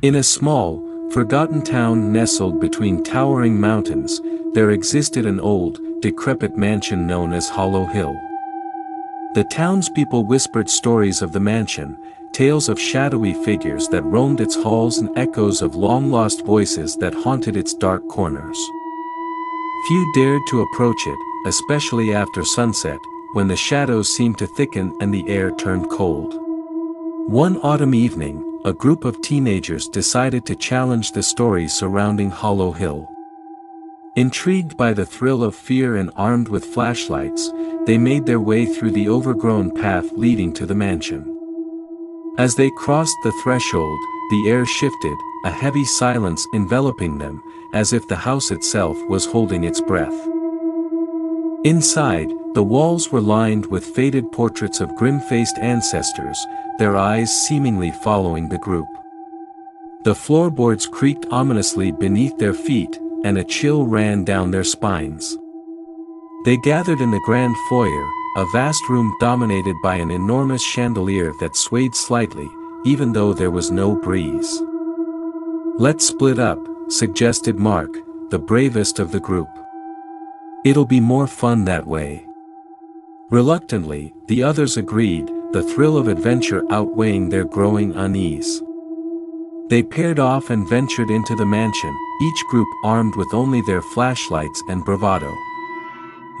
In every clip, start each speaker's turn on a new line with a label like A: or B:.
A: In a small, forgotten town nestled between towering mountains, there existed an old, decrepit mansion known as Hollow Hill. The townspeople whispered stories of the mansion, tales of shadowy figures that roamed its halls and echoes of long-lost voices that haunted its dark corners. Few dared to approach it, especially after sunset, when the shadows seemed to thicken and the air turned cold. One autumn evening, a group of teenagers decided to challenge the stories surrounding Hollow Hill. Intrigued by the thrill of fear and armed with flashlights, they made their way through the overgrown path leading to the mansion. As they crossed the threshold, the air shifted, a heavy silence enveloping them, as if the house itself was holding its breath. Inside, the walls were lined with faded portraits of grim-faced ancestors, their eyes seemingly following the group. The floorboards creaked ominously beneath their feet, and a chill ran down their spines. They gathered in the grand foyer, a vast room dominated by an enormous chandelier that swayed slightly, even though there was no breeze. "Let's split up," suggested Mark, the bravest of the group. "It'll be more fun that way." Reluctantly, the others agreed, the thrill of adventure outweighing their growing unease. They paired off and ventured into the mansion, each group armed with only their flashlights and bravado.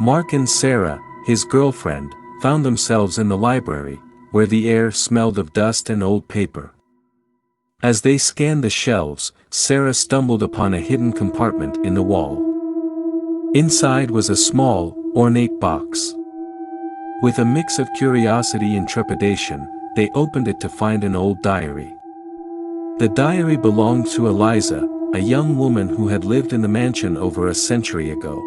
A: Mark and Sarah, his girlfriend, found themselves in the library, where the air smelled of dust and old paper. As they scanned the shelves, Sarah stumbled upon a hidden compartment in the wall. Inside was a small, ornate box. With a mix of curiosity and trepidation, they opened it to find an old diary. The diary belonged to Eliza, a young woman who had lived in the mansion over a century ago.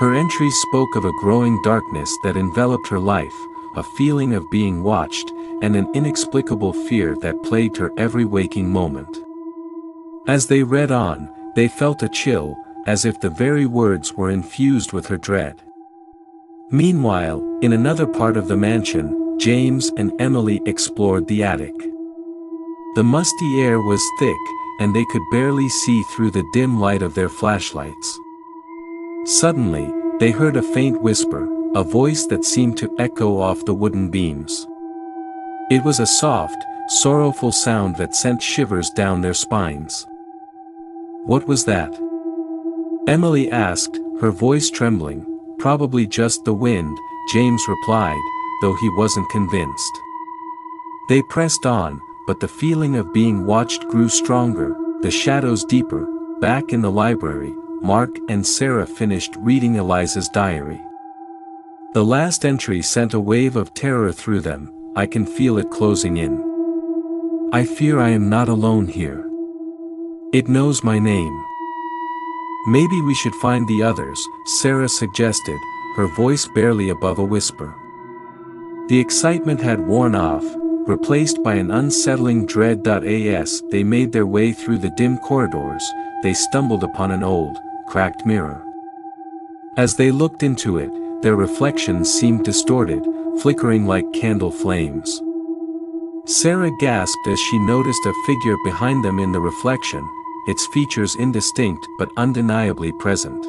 A: Her entries spoke of a growing darkness that enveloped her life, a feeling of being watched, and an inexplicable fear that plagued her every waking moment. As they read on, they felt a chill, as if the very words were infused with her dread. Meanwhile, in another part of the mansion, James and Emily explored the attic. The musty air was thick, and they could barely see through the dim light of their flashlights. Suddenly, they heard a faint whisper, a voice that seemed to echo off the wooden beams. It was a soft, sorrowful sound that sent shivers down their spines. "What was that?" Emily asked, her voice trembling. "Probably just the wind," James replied, though he wasn't convinced. They pressed on, but the feeling of being watched grew stronger, the shadows deeper. Back in the library, Mark and Sarah finished reading Eliza's diary. The last entry sent a wave of terror through them. "I can feel it closing in. I fear I am not alone here. It knows my name." "Maybe we should find the others," Sarah suggested, her voice barely above a whisper. The excitement had worn off, replaced by an unsettling dread. As they made their way through the dim corridors, they stumbled upon an old, cracked mirror. As they looked into it, their reflections seemed distorted, flickering like candle flames. Sarah gasped as she noticed a figure behind them in the reflection, its features indistinct but undeniably present.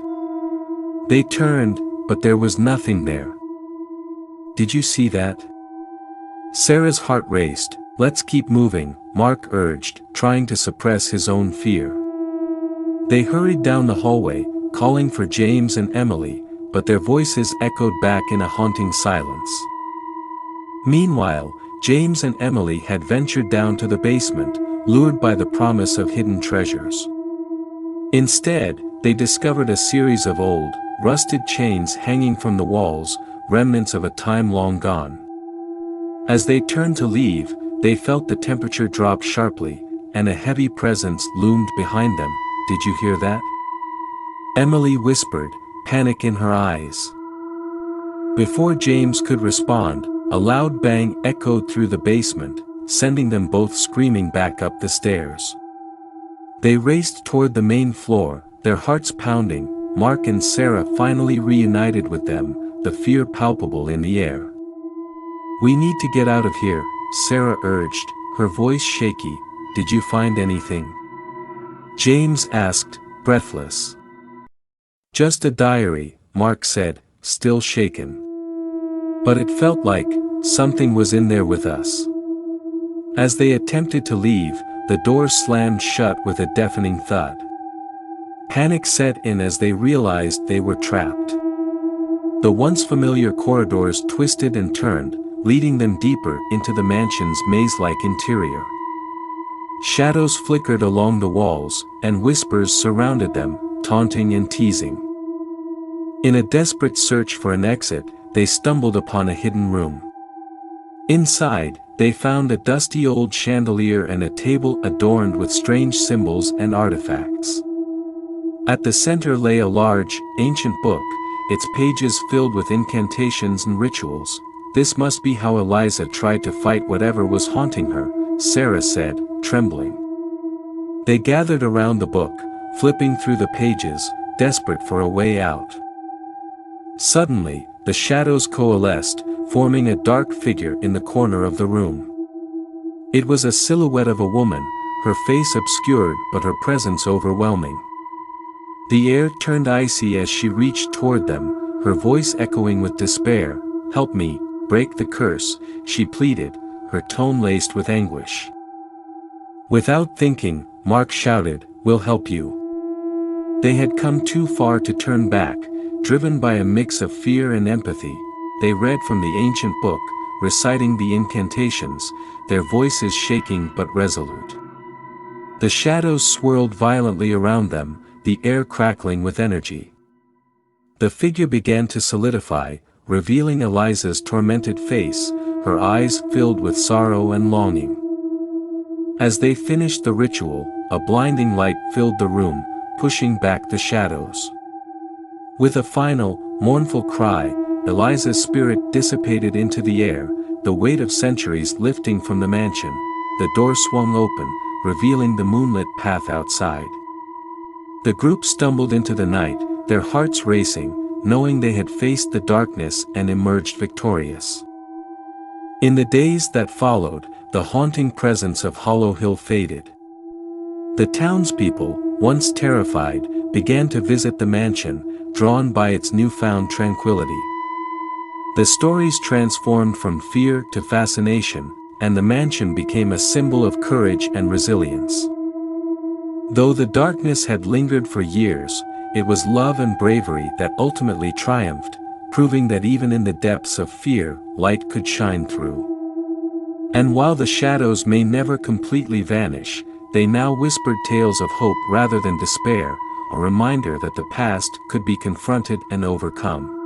A: They turned, but there was nothing there. "Did you see that?" Sarah's heart raced. "Let's keep moving," Mark urged, trying to suppress his own fear. They hurried down the hallway, calling for James and Emily, but their voices echoed back in a haunting silence. Meanwhile, James and Emily had ventured down to the basement, lured by the promise of hidden treasures. Instead, they discovered a series of old, rusted chains hanging from the walls, remnants of a time long gone. As they turned to leave, they felt the temperature drop sharply, and a heavy presence loomed behind them. "Did you hear that?" Emily whispered, panic in her eyes. Before James could respond, a loud bang echoed through the basement, sending them both screaming back up the stairs. They raced toward the main floor, their hearts pounding. Mark and Sarah finally reunited with them, the fear palpable in the air. "We need to get out of here," Sarah urged, her voice shaky. did you find anything?" James asked, breathless. "Just a diary," Mark said, still shaken. "But it felt like something was in there with us." As they attempted to leave, the door slammed shut with a deafening thud. Panic set in as they realized they were trapped. The once familiar corridors twisted and turned, leading them deeper into the mansion's maze-like interior. Shadows flickered along the walls, and whispers surrounded them, taunting and teasing. In a desperate search for an exit, they stumbled upon a hidden room. Inside, they found a dusty old chandelier and a table adorned with strange symbols and artifacts. At the center lay a large, ancient book, its pages filled with incantations and rituals. "This must be how Eliza tried to fight whatever was haunting her," Sarah said, trembling. They gathered around the book, flipping through the pages, desperate for a way out. Suddenly, the shadows coalesced, forming a dark figure in the corner of the room. It was a silhouette of a woman, her face obscured but her presence overwhelming. The air turned icy as she reached toward them, her voice echoing with despair. "Help me, break the curse," she pleaded, her tone laced with anguish. Without thinking, Mark shouted, "We'll help you." They had come too far to turn back, driven by a mix of fear and empathy. They read from the ancient book, reciting the incantations, their voices shaking but resolute. The shadows swirled violently around them, the air crackling with energy. The figure began to solidify, revealing Eliza's tormented face, her eyes filled with sorrow and longing. As they finished the ritual, a blinding light filled the room, pushing back the shadows. With a final, mournful cry, Eliza's spirit dissipated into the air, the weight of centuries lifting from the mansion. The door swung open, revealing the moonlit path outside. The group stumbled into the night, their hearts racing, knowing they had faced the darkness and emerged victorious. In the days that followed, the haunting presence of Hollow Hill faded. The townspeople, once terrified, began to visit the mansion, drawn by its newfound tranquility. The stories transformed from fear to fascination, and the mansion became a symbol of courage and resilience. Though the darkness had lingered for years, it was love and bravery that ultimately triumphed, proving that even in the depths of fear, light could shine through. And while the shadows may never completely vanish, they now whispered tales of hope rather than despair, a reminder that the past could be confronted and overcome.